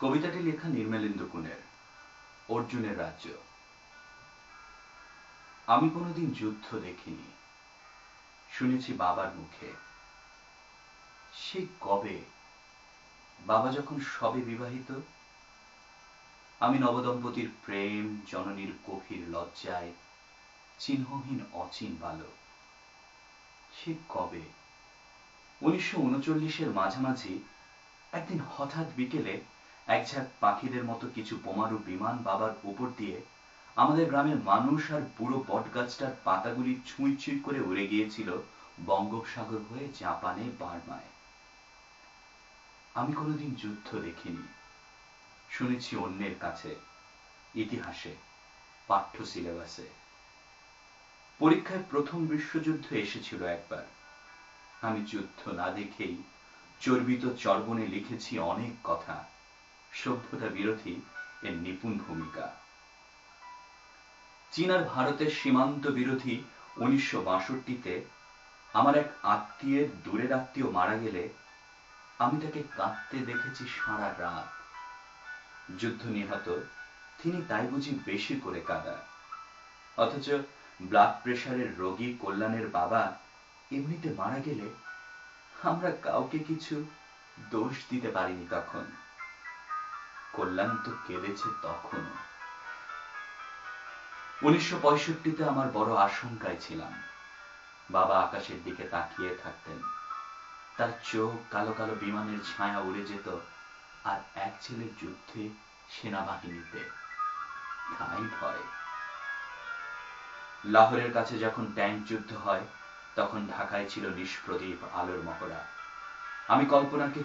কবিতাটি লেখা নির্মলেন্দু গুণের, অর্জুনের রাজ্য। আমি কোনোদিন যুদ্ধ দেখিনি, শুনেছি বাবার মুখে। সেই কবে, বাবা যখন সবে বিবাহিত, আমি নবদম্পতির প্রেম, জননীর গভীর লজ্জায় চিহ্নহীন অচিন বালক। সে কবে 1939-এর মাঝামাঝি একদিন হঠাৎ বিকেলে একঝাঁক পাখিদের মতো কিছু বোমারু বিমান বাবার উপর দিয়ে আমাদের গ্রামের মানুষ আর বুড়ো বটগাছটার পাতাগুলি ছুঁই ছুঁই করে উড়ে গিয়েছিল বঙ্গোপসাগর হয়ে জাপানে, বার্মায়। আমি কোনোদিন যুদ্ধ দেখিনি, শুনেছি অন্যের কাছে, ইতিহাসে, পাঠ্য সিলেবাসে। পরীক্ষায় প্রথম বিশ্বযুদ্ধ এসেছিল একবার। আমি যুদ্ধ না দেখেই চর্বিত চর্বণে লিখেছি অনেক কথা, সভ্যতা বিরোধী এর নিপুণ ভূমিকা। চীন আর ভারতের সীমান্ত বিরোধী 1962-তে আমার এক আত্মীয়ের দূরের আত্মীয় মারা গেলে আমি তাকে কাঁদতে দেখেছি সারা রাত। যুদ্ধ নিহত তিনি তাই বুঝি বেশি করে কাঁদা, অথচ ব্লাড প্রেশারের রোগী কল্যাণের বাবা এমনিতে মারা গেলে আমরা কাউকে কিছু দোষ দিতে পারিনি তখন। কল্যাণ তো কেঁদেছে তখনও। 1965-তে আমার বড় আশঙ্কায় ছিলাম। বাবা আকাশের দিকে তাকিয়ে থাকতেন, তার চোখ কালো কালো বিমানের ছায়া উড়ে যেত, আর এক ছেলের যুদ্ধে সেনাবাহিনীতে, তাই ভয়। লাহোরের কাছে যখন ট্যাঙ্ক যুদ্ধ হয়, তখন ঢাকায় ছিল নিষ্প্রদীপ আলোর মহড়া। আমি কল্পনাকে